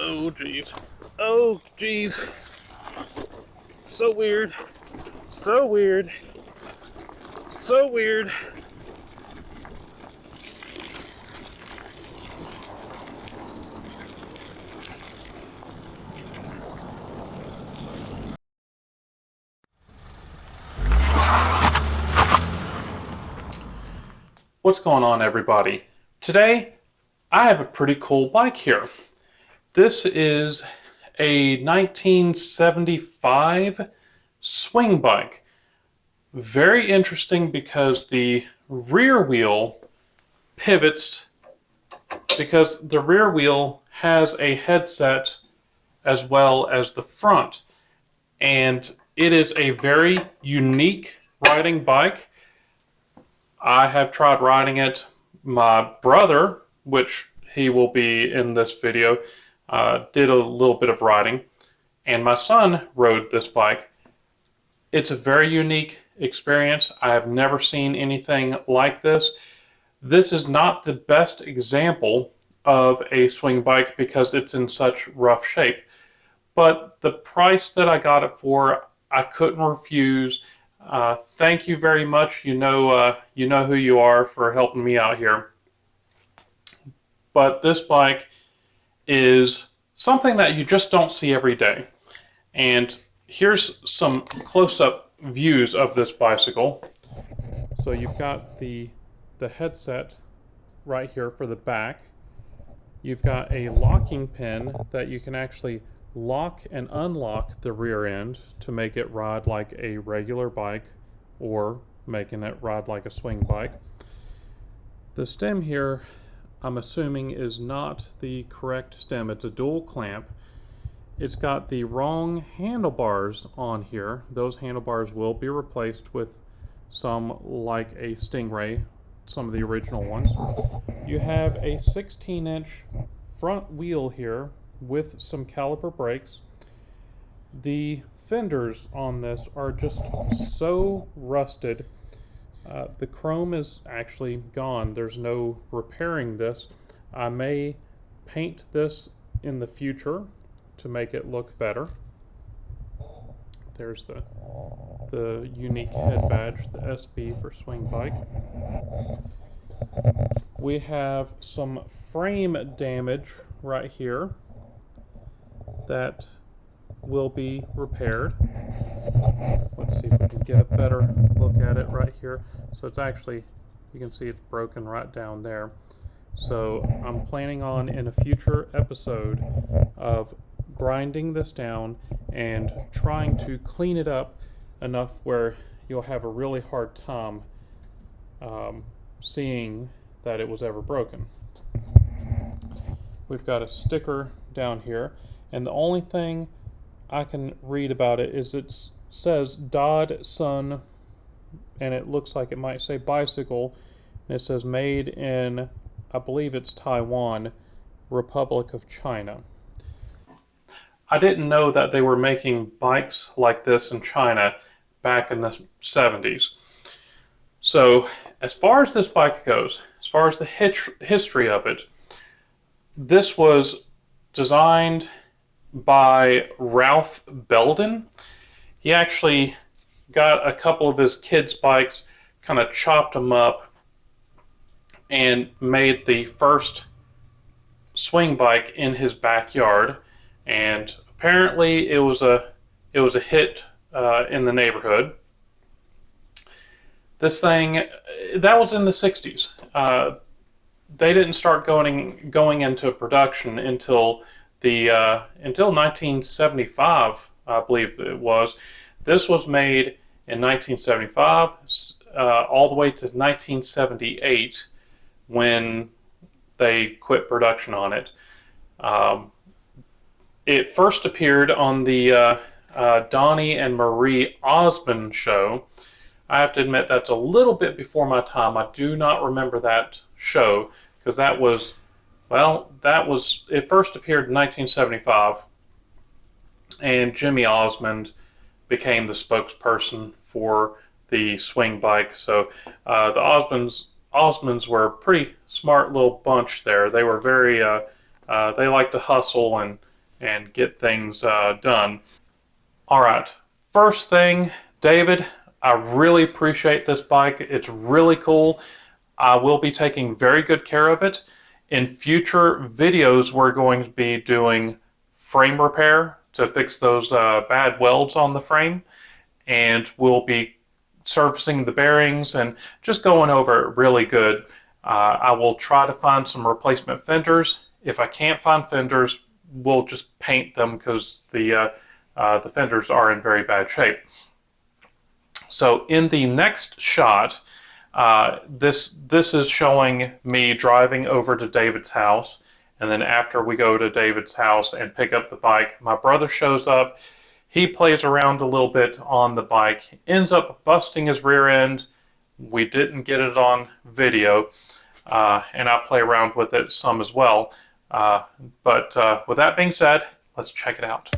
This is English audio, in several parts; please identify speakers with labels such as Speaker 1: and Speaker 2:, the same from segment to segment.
Speaker 1: Oh, jeez. Oh, jeez. So weird. So weird. So weird. What's going on, everybody? Today, I have a pretty cool bike here. This is a 1975 swing bike. Very interesting because the rear wheel pivots because the rear wheel has a headset as well as the front. And it is a very unique riding bike. I have tried riding it. My brother, which he will be in this video, did a little bit of riding. And my son rode this bike. It's a very unique experience. I have never seen anything like this. This is not the best example of a swing bike because it's in such rough shape. But the price that I got it for, I couldn't refuse. Thank you very much. You know who you are for helping me out here. But this bike is something that you just don't see every day. And here's some close-up views of this bicycle. So you've got the headset right here for the back. You've got a locking pin that you can actually lock and unlock the rear end to make it ride like a regular bike or making it ride like a swing bike. The stem here, I'm assuming, is not the correct stem. It's a dual clamp. It's got the wrong handlebars on here. Those handlebars will be replaced with some like a Stingray, some of the original ones. You have a 16-inch front wheel here with some caliper brakes. The fenders on this are just so rusted. The chrome is actually gone. There's no repairing this. I may paint this in the future to make it look better. There's the unique head badge, the SB for swing bike. We have some frame damage right here that will be repaired. Let's see if we can get a better look at it right here. So it's actually, you can see it's broken right down there. So I'm planning on, in a future episode, of grinding this down and trying to clean it up enough where you'll have a really hard time seeing that it was ever broken. We've got a sticker down here, and the only thing I can read about it is it says Dodd Sun, and it looks like it might say bicycle, and it says made in, I believe it's Taiwan, Republic of China. I didn't know that they were making bikes like this in China back in the 70s. So as far as this bike goes, as far as the history of it, this was designed by Ralph Belden. He actually got a couple of his kids' bikes, kind of chopped them up, and made the first swing bike in his backyard. And apparently it was a hit in the neighborhood. This thing, that was in the 60s. They didn't start going into production until 1975, I believe it was. This was made in 1975, all the way to 1978 when they quit production on it. It first appeared on the Donnie and Marie Osmond show. I have to admit that's a little bit before my time. I do not remember that show because that was, it first appeared in 1975, and Jimmy Osmond became the spokesperson for the swing bike. So the Osmonds were a pretty smart little bunch there. They were very, they liked to hustle, and and get things done. All right, first thing, David, I really appreciate this bike. It's really cool. I will be taking very good care of it. In future videos, we're going to be doing frame repair to fix those bad welds on the frame, and we'll be servicing the bearings and just going over it really good. I will try to find some replacement fenders. If I can't find fenders, we'll just paint them because the fenders are in very bad shape. So in the next shot, this is showing me driving over to David's house, and then after we go to David's house and pick up the bike, my brother shows up. He plays around a little bit on the bike, ends up busting his rear end. We didn't get it on video, and I play around with it some as well. But with that being said, let's check it out.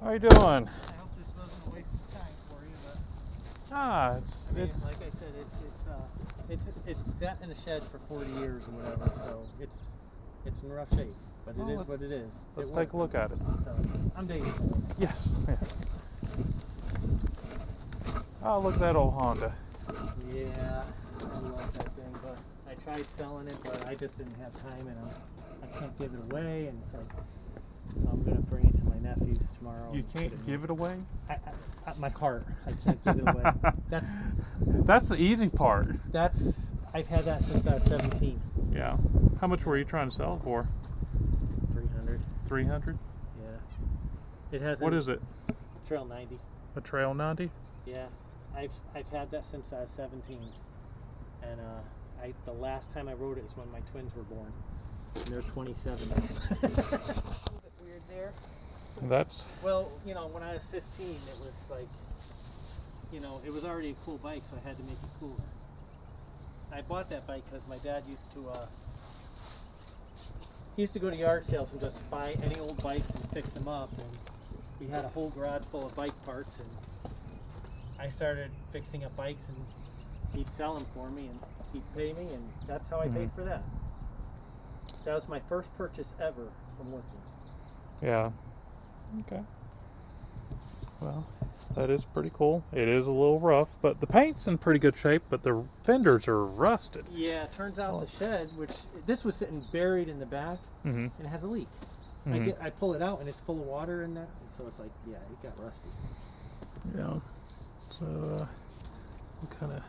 Speaker 1: How you doing?
Speaker 2: I hope this wasn't a waste of time for you, but
Speaker 1: It's
Speaker 2: like I said, it's sat in a shed for 40 years or whatever, so it's in rough shape, but it is what it is.
Speaker 1: Let's take a look at it.
Speaker 2: So, I'm David.
Speaker 1: Yes. Oh, look at that old Honda.
Speaker 2: Yeah, I love that thing, but I tried selling it, but I just didn't have time, and I can't give it away, and it's like, so I'm gonna bring it to my nephews tomorrow.
Speaker 1: You can't give it away?
Speaker 2: My heart, I can't give it away.
Speaker 1: That's the easy part.
Speaker 2: I've had that since I was 17.
Speaker 1: Yeah. How much were you trying to sell it for?
Speaker 2: 300.
Speaker 1: 300?
Speaker 2: Yeah. It has.
Speaker 1: What is it?
Speaker 2: Trail 90.
Speaker 1: A Trail 90?
Speaker 2: Yeah. I've had that since I was 17, and the last time I rode it was when my twins were born. And they're 27 now. A little bit weird there.
Speaker 1: That's...
Speaker 2: Well, you know, when I was 15, it was like, you know, it was already a cool bike, so I had to make it cooler. I bought that bike because my dad used to go to yard sales and just buy any old bikes and fix them up, and he had a whole garage full of bike parts, and I started fixing up bikes, and he'd sell them for me, and he'd pay me, and that's how I paid for that. That was my first purchase ever from working.
Speaker 1: Yeah. Okay. Well, that is pretty cool. It is a little rough, but the paint's in pretty good shape, but the fenders are rusted.
Speaker 2: Yeah, it turns out the shed, which this was sitting buried in the back, and it has a leak. I pull it out, and it's full of water in that, and so it's like, yeah, it got rusty.
Speaker 1: Yeah. So, what kind of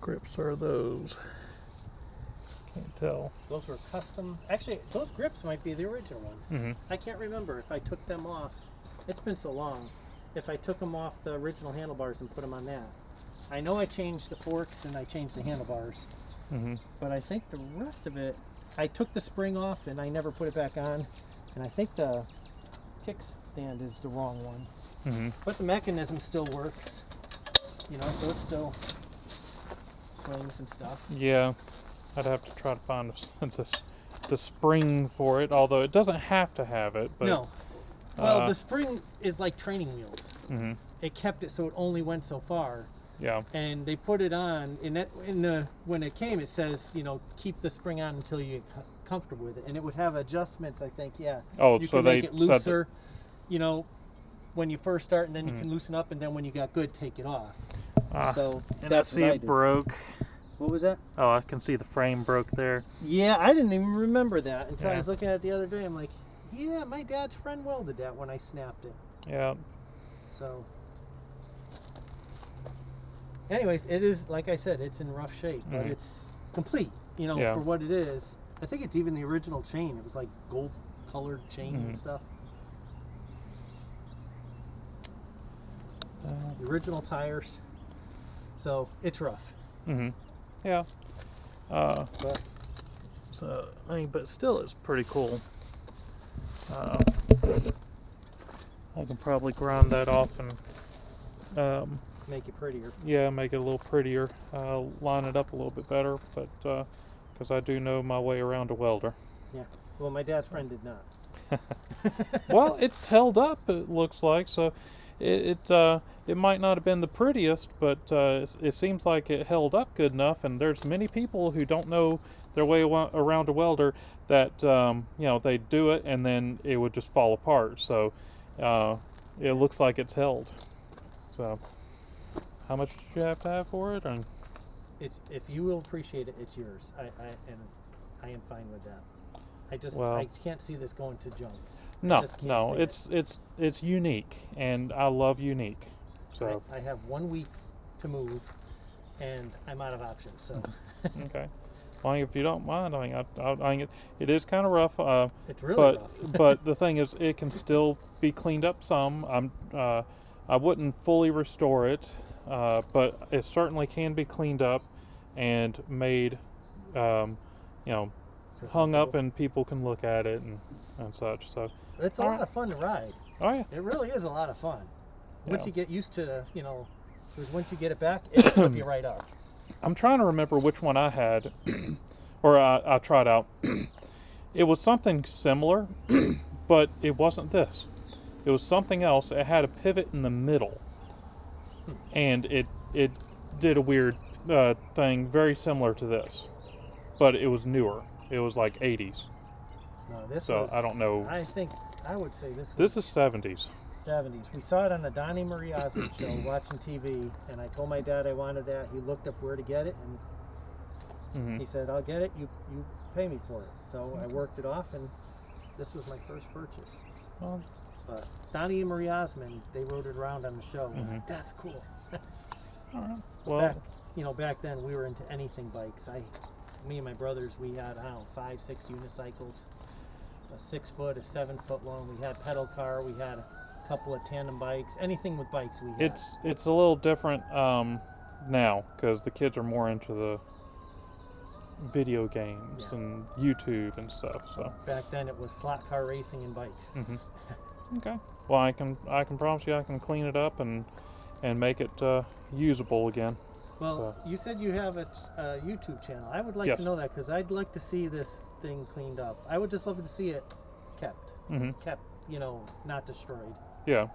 Speaker 1: grips are those? Can't tell.
Speaker 2: Those were custom. Actually, those grips might be the original ones.
Speaker 1: Mm-hmm.
Speaker 2: I can't remember if I took them off. It's been so long. If I took them off the original handlebars and put them on that. I know I changed the forks and I changed the handlebars.
Speaker 1: Mm-hmm.
Speaker 2: But I think the rest of it, I took the spring off and I never put it back on. And I think the kickstand is the wrong one.
Speaker 1: Mm-hmm.
Speaker 2: But the mechanism still works. You know, so it still swings and stuff.
Speaker 1: Yeah, I'd have to try to find the spring for it, although it doesn't have to have it. But,
Speaker 2: no. Well, the spring is like training wheels.
Speaker 1: Mm-hmm.
Speaker 2: It kept it so it only went so far.
Speaker 1: Yeah.
Speaker 2: And they put it on when it came, it says, you know, keep the spring on until you get comfortable with it, and it would have adjustments. I think, yeah.
Speaker 1: Oh,
Speaker 2: you
Speaker 1: so
Speaker 2: can
Speaker 1: they
Speaker 2: make it looser, you know, when you first start, and then you can loosen up, and then when you got good, take it off. So
Speaker 1: and
Speaker 2: that's
Speaker 1: I see
Speaker 2: what I
Speaker 1: it
Speaker 2: did.
Speaker 1: broke.
Speaker 2: What was that?
Speaker 1: Oh, I can see the frame broke there.
Speaker 2: Yeah, I didn't even remember that until I
Speaker 1: Yeah.
Speaker 2: was looking at it the other day. I'm like, yeah, my dad's friend welded that when I snapped it.
Speaker 1: Yeah.
Speaker 2: So, anyways, it is, like I said, it's in rough shape, but it's complete, you know,
Speaker 1: Yeah.
Speaker 2: for what it is. I think it's even the original chain. It was like gold colored chain and stuff. The original tires. So, it's rough.
Speaker 1: Mm-hmm. Yeah.
Speaker 2: But
Speaker 1: So, I mean, but still, it's pretty cool. I can probably grind that off and
Speaker 2: make it prettier.
Speaker 1: yeah, make it a little prettier, line it up a little bit better, but because I do know my way around a welder.
Speaker 2: Yeah. Well, my dad's friend did not.
Speaker 1: Well, it's held up, it looks like, so it might not have been the prettiest, but it seems like it held up good enough, and there's many people who don't know their way around a welder that, you know, they do it and then it would just fall apart, so it looks like it's held. So, how much did you have to have for it? And
Speaker 2: It's, if you will appreciate it, it's yours. I am fine with that. I can't see this going to junk.
Speaker 1: no,
Speaker 2: just can't
Speaker 1: no,
Speaker 2: see
Speaker 1: it's unique, and I love unique. So
Speaker 2: I have 1 week to move, and I'm out of options. So
Speaker 1: okay, well, if you don't mind, I mean, it is kind of rough.
Speaker 2: it's really
Speaker 1: but
Speaker 2: rough.
Speaker 1: but the thing is, it can still be cleaned up some. I wouldn't fully restore it, but it certainly can be cleaned up and made, you know, hung up, and people can look at it and such. So
Speaker 2: It's a lot of fun to ride.
Speaker 1: oh yeah,
Speaker 2: It really is a lot of fun. Once
Speaker 1: Yeah.
Speaker 2: you get used to, you know, because once you get it back, it'll flip you right up.
Speaker 1: I'm trying to remember which one I had, or I tried out. It was something similar, but it wasn't this. It was something else. It had a pivot in the middle, and it did a weird thing very similar to this, but it was newer. It was like 80s.
Speaker 2: No, this
Speaker 1: So,
Speaker 2: was,
Speaker 1: I don't know.
Speaker 2: I think I would say this was
Speaker 1: This is 70s.
Speaker 2: 70s. We saw it on the Donnie Marie Osmond show, watching TV, and I told my dad I wanted that. He looked up where to get it, and he said, "I'll get it. You pay me for it." So I worked it off, and this was my first purchase.
Speaker 1: Well,
Speaker 2: But Donnie and Marie Osmond, they rode it around on the show. I'm like, that's cool.
Speaker 1: all right. Well,
Speaker 2: Back then we were into anything bikes. Me and my brothers, we had, I don't know, 5, 6 unicycles, a 6 foot, a 7 foot long. We had pedal car. We had a couple of tandem bikes. Anything with bikes we had.
Speaker 1: it's a little different now, because the kids are more into the video games and YouTube and stuff. So
Speaker 2: Back then it was slot car racing and bikes.
Speaker 1: okay. Well, I can promise you I can clean it up and make it usable again.
Speaker 2: Well, you said you have a YouTube channel. I would like to know that, because I'd like to see this thing cleaned up. I would just love to see it kept, you know, not destroyed.
Speaker 1: Yeah.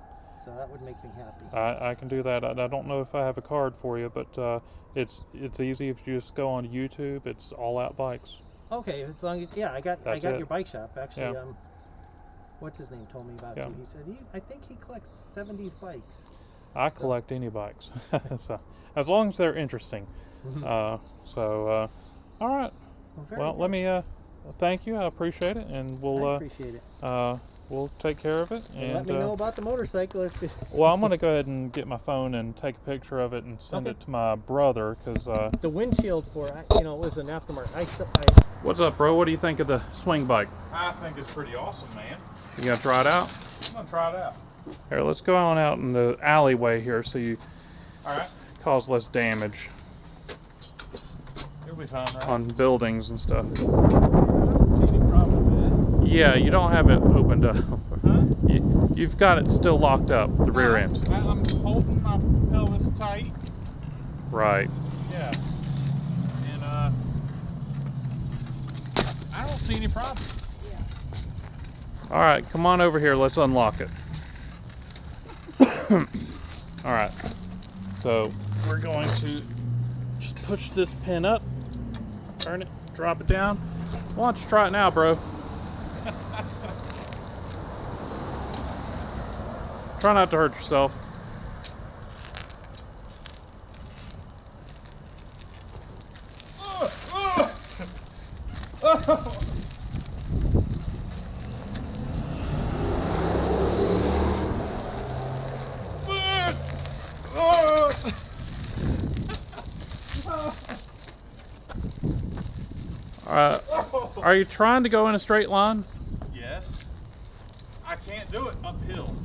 Speaker 2: So that would make me happy.
Speaker 1: I can do that. I don't know if I have a card for you, but it's easy if you just go on YouTube. It's All Out Bikes.
Speaker 2: Okay, as long as I got
Speaker 1: That's
Speaker 2: your
Speaker 1: it.
Speaker 2: bike shop actually.
Speaker 1: Yeah.
Speaker 2: What's his name told me about
Speaker 1: Yeah.
Speaker 2: you. He said I think he collects 70s bikes.
Speaker 1: I collect any bikes, so as long as they're interesting. All right. Well, let me thank you. I appreciate it, and we'll
Speaker 2: I appreciate it.
Speaker 1: we'll take care of it. And
Speaker 2: let me know about the motorcycle if you
Speaker 1: well, I'm gonna go ahead and get my phone and take a picture of it and send it to my brother, because
Speaker 2: the windshield for it, you know, it was an aftermarket.
Speaker 1: What's up, bro? What do you think of the swing bike?
Speaker 3: I think it's pretty awesome, man.
Speaker 1: You gonna try it out?
Speaker 3: I'm gonna try it out.
Speaker 1: Here, let's go on out in the alleyway here so you
Speaker 3: Alright.
Speaker 1: cause less damage
Speaker 3: It'll be fine, right?
Speaker 1: on buildings and stuff.
Speaker 3: I don't see any problem with
Speaker 1: Yeah, you don't have it opened up.
Speaker 3: this. Huh?
Speaker 1: You've got it still locked up, the rear end.
Speaker 3: I'm holding my pelvis tight.
Speaker 1: Right.
Speaker 3: Yeah. And I don't see any problem.
Speaker 1: All right, come on over here. Let's unlock it. All right. So we're going to just push this pin up, turn it, drop it down. Why don't you try it now, bro? Try not to hurt yourself. Are you trying to go in a straight line?
Speaker 3: Yes. I can't do it uphill.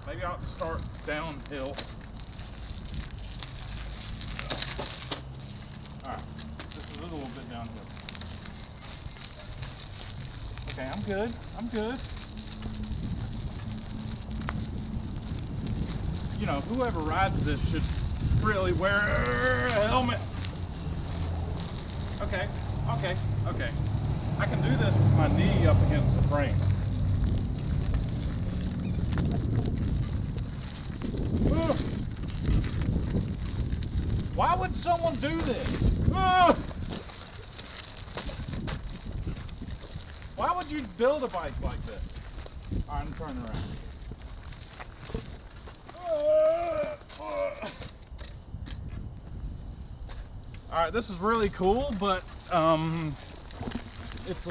Speaker 3: Maybe I'll start downhill. Alright, this is a little bit downhill. Okay, I'm good. I'm good. You know, whoever rides this should really wear a helmet. Okay, okay, okay. I can do this with my knee up against the frame. Ugh. Why would someone do this? Ugh. Why would you build a bike like this? Alright, I'm turning around. Alright, this is really cool, but it's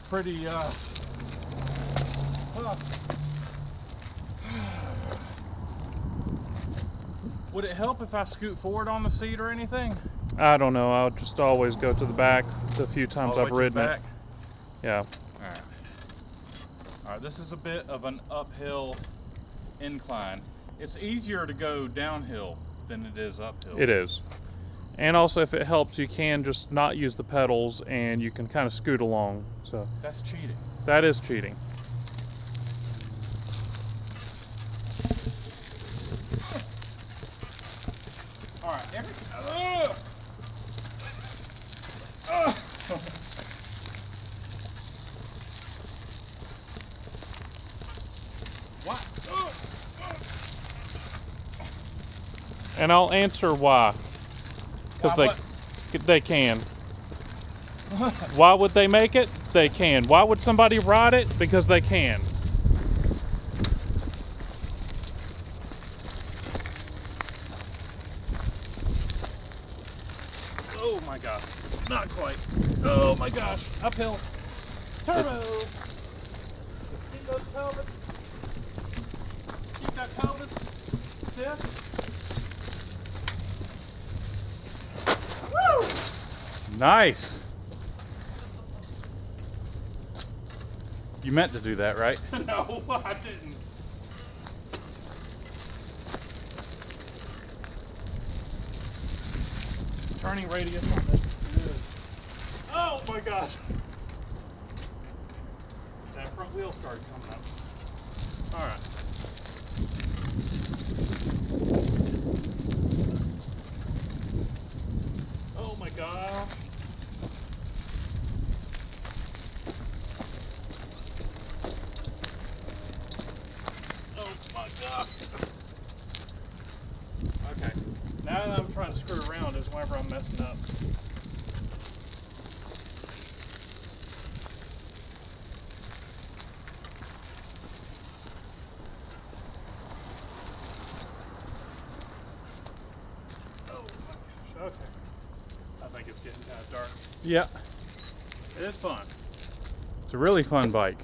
Speaker 3: pretty tough. Would it help if I scoot forward on the seat or anything?
Speaker 1: I don't know. I'll just always go to the back the few times I've ridden it. Yeah.
Speaker 3: Alright. Alright, this is a bit of an uphill incline. It's easier to go downhill than it is uphill.
Speaker 1: It is. And also, if it helps, you can just not use the pedals and you can kind of scoot along. So
Speaker 3: that's cheating.
Speaker 1: That is cheating.
Speaker 3: Alright, what?
Speaker 1: And I'll answer why. Because they can. Why would they make it? They can. Why would somebody ride it? Because they can.
Speaker 3: Oh my gosh. Not quite. Oh my gosh. Uphill. Turbo. Keep those pelvis. Keep that pelvis stiff. Woo!
Speaker 1: Nice. You meant to do that, right?
Speaker 3: No, I didn't. Turning radius on this is good. Oh my gosh. That front wheel started coming up. Alright. Oh my gosh. Oh my gosh. Okay. Now that I'm trying to screw around is whenever I'm messing up. Oh my gosh. Okay. I think it's getting kind of dark.
Speaker 1: Yeah.
Speaker 3: It is fun.
Speaker 1: It's a really fun bike.